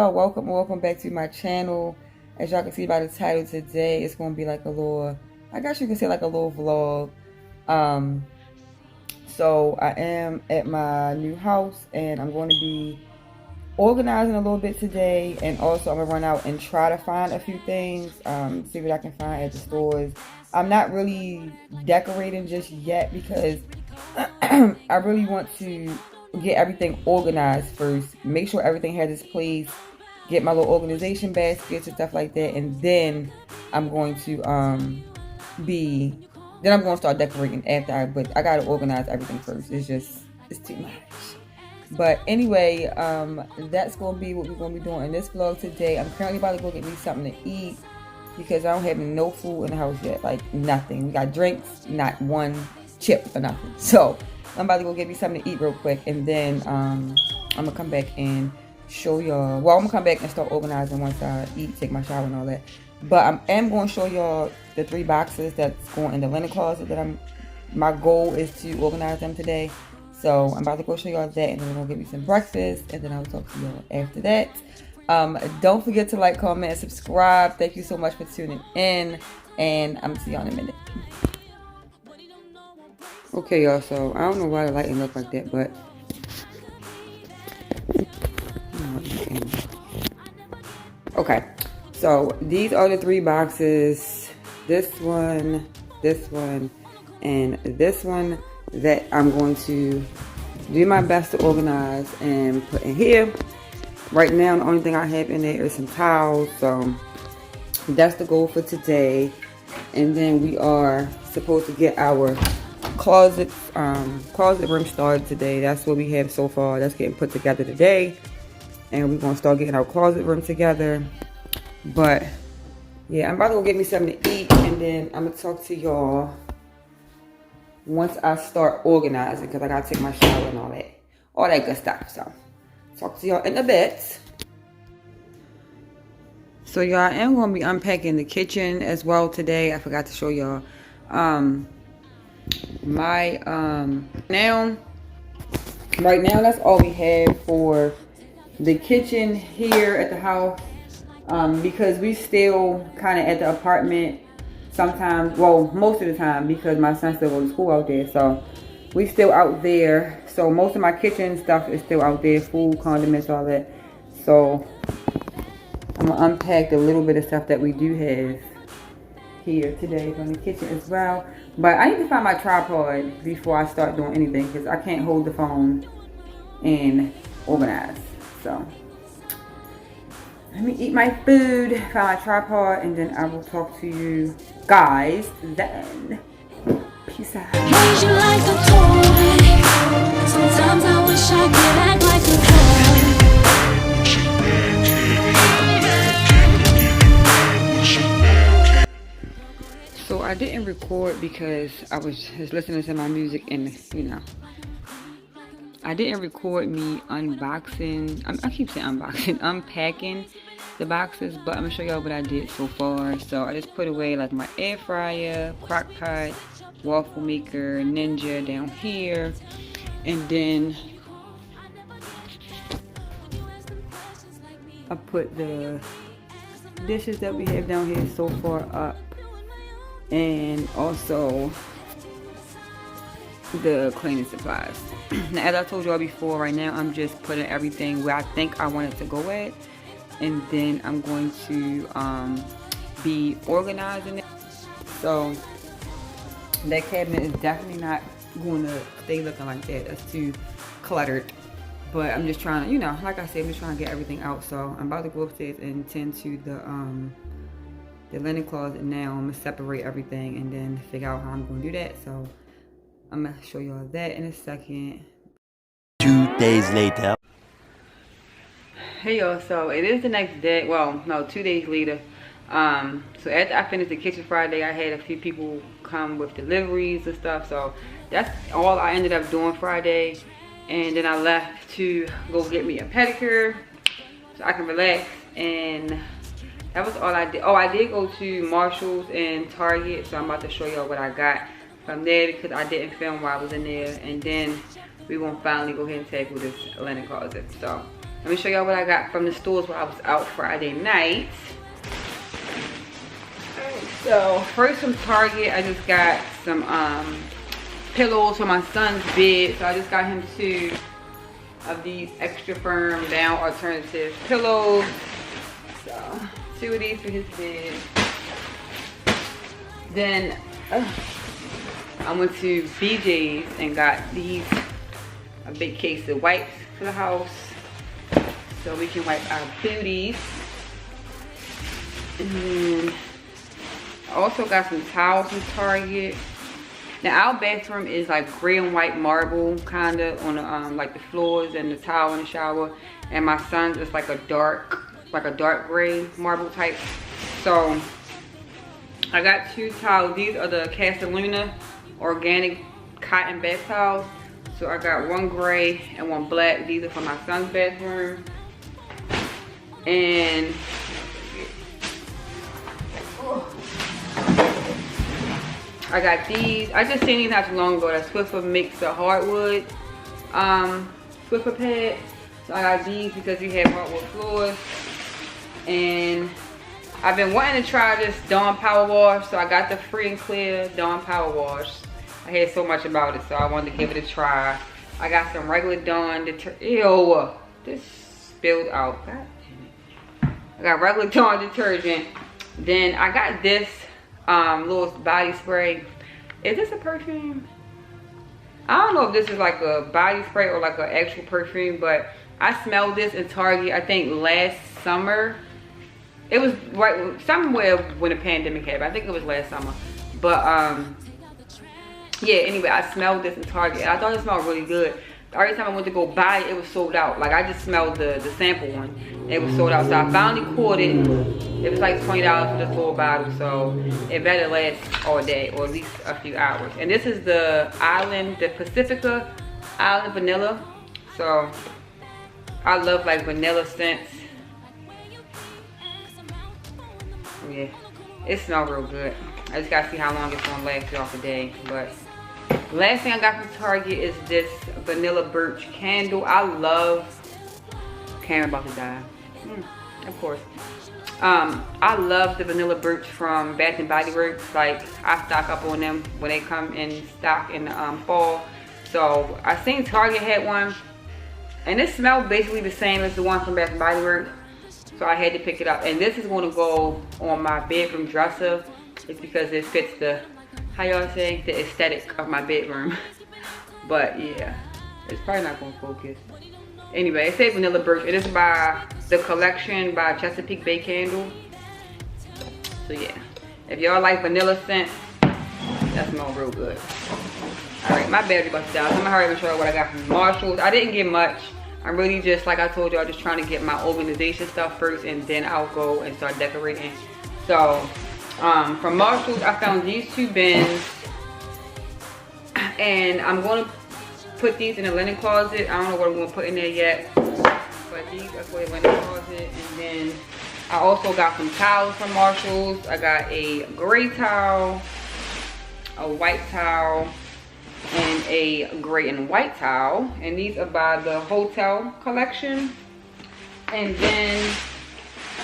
y'all, welcome back to my channel. As y'all can see by the title today, it's going to be like a little, I guess you can say like a little vlog. So I am at my new house and I'm going to be organizing a little bit today, and also I'm gonna run out and try to find a few things, see what I can find at the stores. I'm not really decorating just yet because I really want to get everything organized first, make sure everything has its place, get my little organization baskets and stuff like that, and then I'm going to start decorating after. But I gotta organize everything first. It's too much. But anyway, that's going to be what we're going to be doing in this vlog today. I'm currently about to go get me something to eat because I don't have no food in the house yet. Like, nothing. We got drinks, not one chip or nothing. So, I'm about to go get me something to eat real quick. And then, I'm going to come back and show y'all. Well, I'm going to come back and start organizing once I eat, take my shower and all that. But I am going to show y'all the 3 boxes that's going in the linen closet that my goal is to organize them today. So I'm about to go show y'all that, and then we're gonna get me some breakfast, and then I'll talk to y'all after that. Don't forget to like, comment, and subscribe. Thank you so much for tuning in, and I'm gonna see y'all in a minute. Okay, y'all, so I don't know why the lighting look like that, but okay. So these are the 3 boxes. This one, and this one that I'm going to do my best to organize and put in here. Right now, the only thing I have in there is some towels, so that's the goal for today. And then we are supposed to get our closet room started today. That's what we have so far. That's getting put together today, and we're gonna start getting our closet room together. But yeah, I'm about to go get me something to eat, and then I'm gonna talk to y'all once I start organizing, because I gotta take my shower and all that good stuff. So talk to y'all in a bit. So y'all, I am gonna be unpacking the kitchen as well today. I forgot to show y'all right now that's all we have for the kitchen here at the house, because we still kind of at the apartment sometimes, well, most of the time, because my son still goes to school out there, so we still out there. So most of my kitchen stuff is still out there, food, condiments, all that. So I'm gonna unpack the little bit of stuff that we do have here today from the kitchen as well. But I need to find my tripod before I start doing anything, because I can't hold the phone and organize. So let me eat my food, find my tripod, and then I will talk to you guys then. Peace out. Sometimes I wish I could act like a boy. So I didn't record because I was just listening to my music, and you know, I didn't record me unboxing. I keep saying unboxing, unpacking the boxes, but I'm gonna show y'all what I did so far. So I just put away like my air fryer, crock pot, waffle maker, Ninja down here, and then I put the dishes that we have down here so far up, and also the cleaning supplies. Now, as I told y'all before, right now I'm just putting everything where I think I want it to go at, and then I'm going to be organizing it. So that cabinet is definitely not going to stay looking like that. That's too cluttered. But I'm just trying to, you know, like I said, I'm just trying to get everything out. So I'm about to go upstairs and tend to the linen closet now. I'm gonna separate everything and then figure out how I'm gonna do that. So I'm gonna show y'all that in a second. 2 days later. Hey y'all, so it is the next day. Well, no, 2 days later. So after I finished the kitchen Friday, I had a few people come with deliveries and stuff. So that's all I ended up doing Friday. And then I left to go get me a pedicure so I can relax. And that was all I did. Oh, I did go to Marshall's and Target. So I'm about to show y'all what I got from there, because I didn't film while I was in there. And then we're gonna finally go ahead and tackle this linen closet. So Let me show y'all what I got from the stores while I was out Friday night. So first from Target, I just got some pillows for my son's bed. So I just got him 2 of these extra firm down alternative pillows. So 2 of these for his bed. Then I went to BJ's and got these, a big case of wipes for the house so we can wipe our booties. And then I also got some towels from Target. Now our bathroom is like gray and white marble kind of on the like the floors and the towel in the shower, and my son's is like a dark gray marble type. So I got 2 towels. These are the Casaluna organic cotton bath towels. So I got 1 gray and 1 black. These are for my son's bathroom. And I got these. I just seen these not too long ago. That Swiffer Mix the hardwood Swiffer pad. So I got these because we have hardwood floors. And I've been wanting to try this Dawn Power Wash. So I got the Free and Clear Dawn Power Wash. I heard so much about it, so I wanted to give it a try. I got some regular Dawn detergent. Ew, this spilled out. God damn it. I got regular Dawn detergent. Then I got this little body spray. Is this a perfume? I don't know if this is like a body spray or like an actual perfume, but I smelled this in Target, I think last summer. It was right somewhere when the pandemic happened. I think it was last summer. But yeah, anyway, I smelled this in Target. I thought it smelled really good. Every time I went to go buy it, it was sold out. Like I just smelled the sample one. It was sold out. So I finally caught it. It was like $20 for this little bottle. So it better last all day or at least a few hours. And this is the Pacifica Island Vanilla. So I love like vanilla scents. Yeah, it smells real good. I just gotta see how long it's gonna last y'all today. But last thing I got from Target is this Vanilla Birch candle. I love, Karen about to die. Of course. I love the Vanilla Birch from Bath and Body Works. Like I stock up on them when they come in stock in the fall. So I seen Target had one, and it smelled basically the same as the one from Bath and Body Works. So I had to pick it up, and this is going to go on my bedroom dresser. It's because it fits the, how y'all say, the aesthetic of my bedroom. But yeah, it's probably not going to focus. Anyway, it says Vanilla Birch. It is by The Collection by Chesapeake Bay Candle. So yeah, if y'all like vanilla scent, that smells real good. Alright, my battery about to die. So I'm gonna hurry up and show you what I got from Marshalls. I didn't get much. I'm really just, like I told y'all, just trying to get my organization stuff first, and then I'll go and start decorating. So from Marshalls, I found these 2 bins, and I'm going to put these in a linen closet. I don't know what I'm going to put in there yet, but these are for the linen closet. And then I also got some towels from Marshalls. I got a gray towel, a white towel, and a gray and white towel, and these are by the Hotel Collection. And then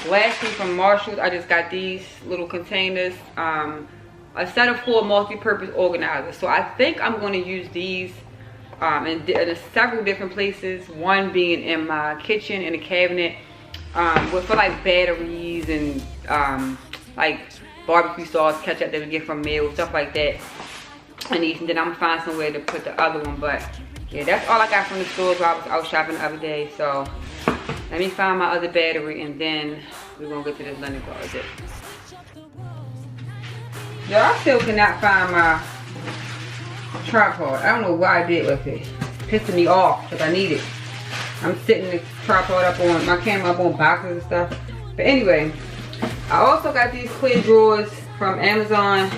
lastly from Marshalls, I just got these little containers, a set of 4 multi-purpose organizers. So I think I'm going to use these in several different places, one being in my kitchen in a cabinet for like batteries and like barbecue sauce, ketchup that we get from meals, stuff like that. And then I'm gonna find somewhere to put the other one. But yeah, that's all I got from the stores while I was out shopping the other day. So let me find my other battery, and then we're gonna get to this linen closet. Yo, I still cannot find my tripod. I don't know what I did with it. It's pissing me off because I need it. I'm setting the tripod up on my camera up on boxes and stuff. But anyway, I also got these clear drawers from Amazon.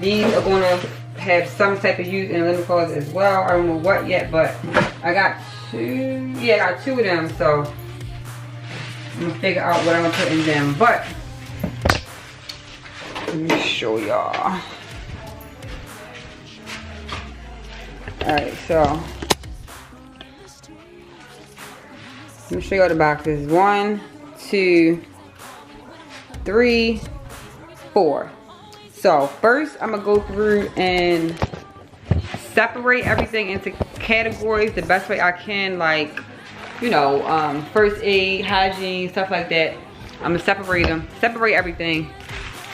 These are going to have some type of use in the linen closet as well. I don't know what yet, but I got 2. Yeah, I got 2 of them. So I'm going to figure out what I'm going to put in them. But let me show y'all. Alright, so me show y'all the boxes. 1, 2, 3, 4. So first I'm gonna go through and separate everything into categories the best way I can, like, you know, first aid, hygiene, stuff like that. I'm gonna separate everything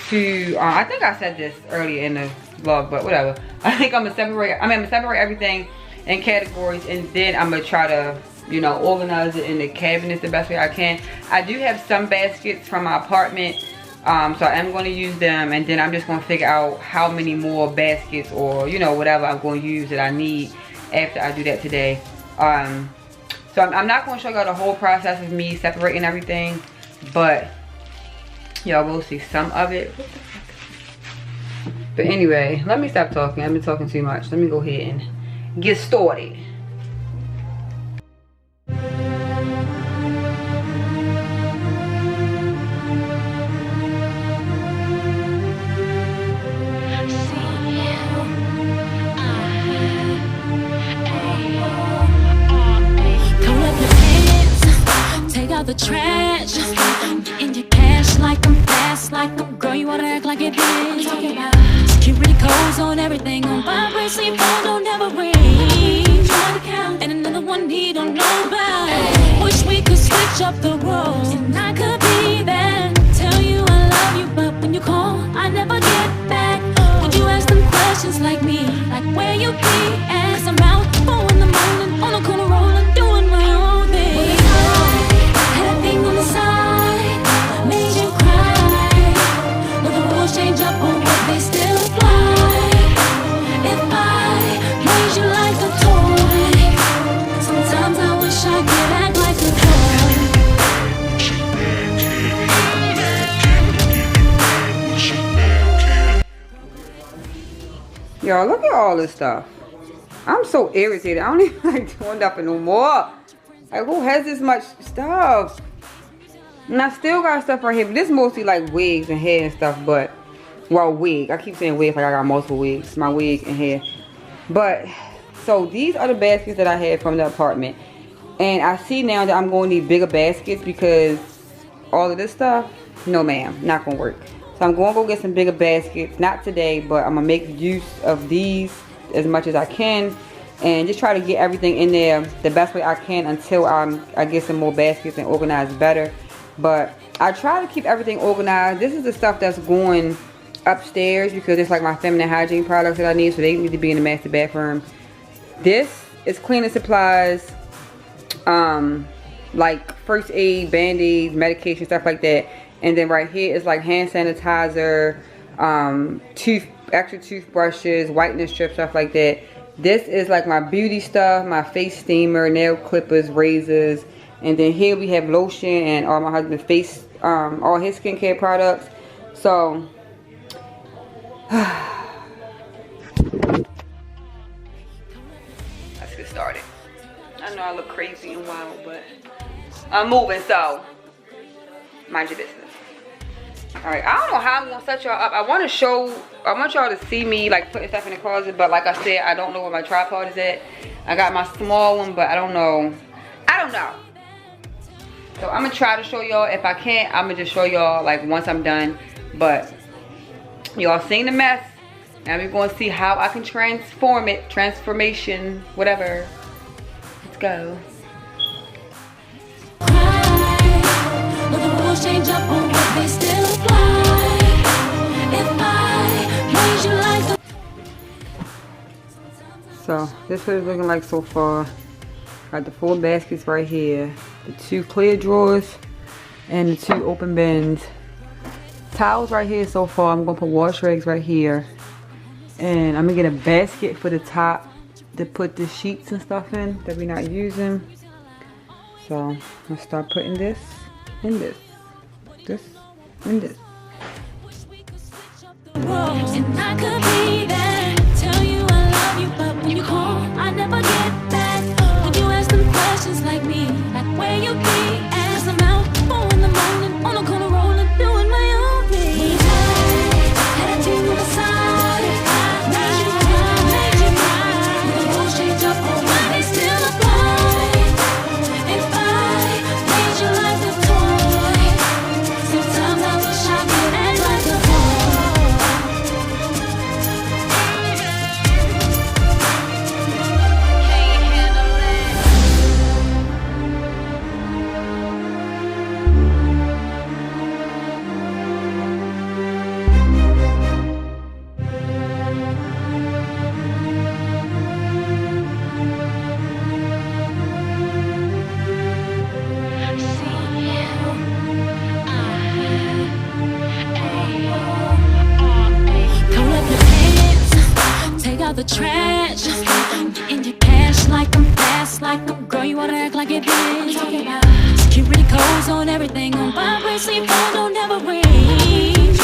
to, I think I said this earlier in the vlog, but whatever. I think I'm gonna separate everything in categories, and then I'm gonna try to, you know, organize it in the cabinets the best way I can. I do have some baskets from my apartment, so I am going to use them, and then I'm just going to figure out how many more baskets or, you know, whatever I'm going to use that I need after I do that today. So I'm not going to show y'all the whole process of me separating everything, but y'all will see some of it. But anyway, let me stop talking. I've been talking too much. Let me go ahead and get started. The trash in your cash like I'm fast, like I'm girl. You wanna act like it is. Security codes on everything on vibrate, so your phone don't ever ring. And another one he don't know about. Wish we could switch up the roles, and I could be there. Tell you I love you, but when you call, I never get back. Would you ask them questions like me, like where you be at? 'Cause I'm out 4 in the morning on a corner rolling, doing my own thing. On the side, made you cry. But the rules change up, but what they still apply. If I raise you like a toy, sometimes I wish I could act like a toy. Y'all, look at all this stuff. I'm so irritated. I don't even like doing nothing no more. Like, who has this much stuff? And I still got stuff right here, but this is mostly like wigs and hair and stuff, but, well, wig. I keep saying wigs like I got multiple wigs. My wig and hair. But, so these are the baskets that I had from the apartment. And I see now that I'm going to need bigger baskets because all of this stuff, no ma'am, not going to work. So I'm going to go get some bigger baskets. Not today, but I'm going to make use of these as much as I can. And just try to get everything in there the best way I can until I get some more baskets and organize better. But I try to keep everything organized. This is the stuff that's going upstairs because it's like my feminine hygiene products that I need, so they need to be in the master bathroom. This is cleaning supplies, like first aid, band-aids, medication, stuff like that. And then right here is like hand sanitizer, extra toothbrushes, whitening strips, stuff like that. This is like my beauty stuff, my face steamer, nail clippers, razors. And then here we have lotion and all my husband's face, all his skincare products. So, let's get started. I know I look crazy and wild, but I'm moving, so mind your business. Alright, I don't know how I'm gonna set y'all up. I want y'all to see me like putting stuff in the closet, but like I said, I don't know where my tripod is at. I got my small one, but I don't know. So I'm gonna try to show y'all. If I can't, I'm gonna just show y'all like once I'm done. But y'all seen the mess. Now we're gonna see how I can transform it. Transformation, whatever. Let's go. So this is what it's looking like so far. Got the 4 baskets right here, the 2 clear drawers, and the 2 open bins. Towels right here so far. I'm gonna put wash rags right here, and I'm gonna get a basket for the top to put the sheets and stuff in that we're not using. So I'm gonna start putting this and this, this and this. And I could be there, tell you I love you, but when you call, I never get back. Would you ask them questions like me, like where you be? As I'm out 4 in the morning on a corner rolling, doing my own thing. Had a team on the side, made you cry. The rules change up, but why they still apply? If I the trash. In your cash like I'm fast, like I'm girl, you wanna act like it big. Security codes on everything on vibrate, so your phone don't ever ring.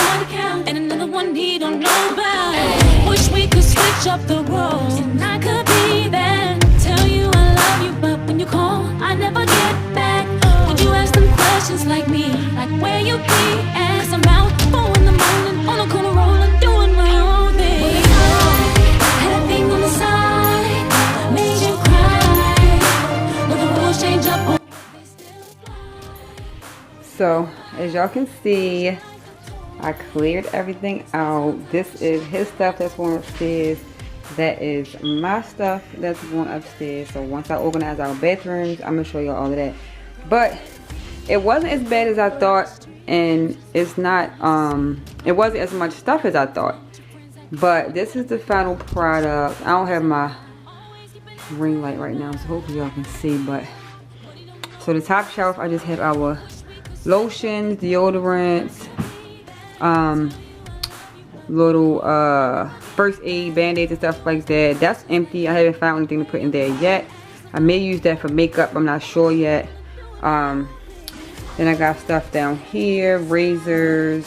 And another one he don't know about. Wish we could switch up the roles, and I could be there. Tell you I love you, but when you call, I never get back. Would you ask them questions like me, like where you be at? 'Cause I'm out 4 in the morning, on a corner rolling, doing my own thing. Had a thing on the side, made you cry. But the rules change up. So as y'all can see, I cleared everything out. This is his stuff that's going upstairs. That is my stuff that's going upstairs. So once I organize our bathrooms, I'm gonna show you all of that. But it wasn't as bad as I thought, and it's not it wasn't as much stuff as I thought. But this is the final product. I don't have my ring light right now, so hopefully y'all can see. But so the top shelf, I just have our lotions, deodorants, little first aid band-aids and stuff like that. That's empty. I haven't found anything to put in there yet. I may use that for makeup, I'm not sure yet. Then I got stuff down here, razors,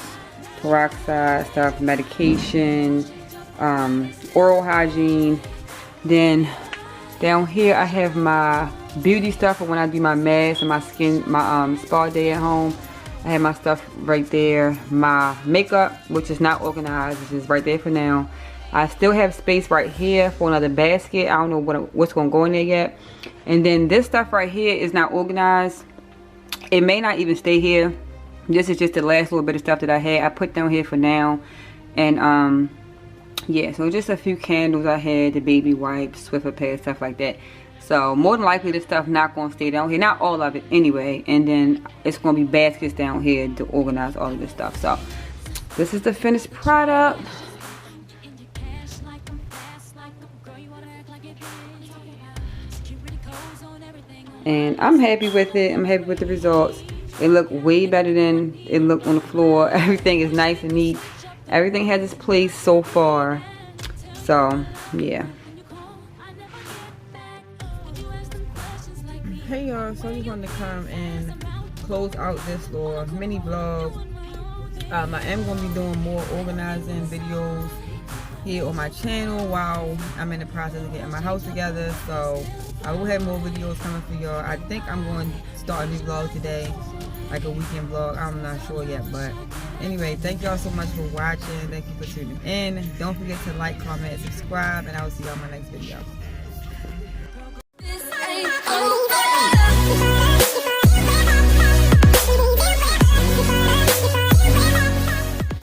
peroxide stuff, medication, oral hygiene. Then down here I have my beauty stuff for when I do my mask and my skin, my spa day at home. I have my stuff right there. My makeup, which is not organized, is just right there for now. I still have space right here for another basket. I don't know what's gonna go in there yet. And then this stuff right here is not organized. It may not even stay here. This is just the last little bit of stuff that I had. I put down here for now. And yeah, so just a few candles I had, the baby wipes, Swiffer pads, stuff like that. So more than likely this stuff not going to stay down here. Not all of it anyway. And then it's going to be baskets down here to organize all of this stuff. So this is the finished product. And I'm happy with it. I'm happy with the results. It looked way better than it looked on the floor. Everything is nice and neat. Everything has its place so far. So yeah. Hey y'all, so I just wanted to come and close out this little mini vlog. I am going to be doing more organizing videos here on my channel while I'm in the process of getting my house together. So I will have more videos coming for y'all. I think I'm going to start a new vlog today, like a weekend vlog. I'm not sure yet, but anyway, thank y'all so much for watching. Thank you for tuning in. Don't forget to like, comment, subscribe, and I will see y'all in my next video.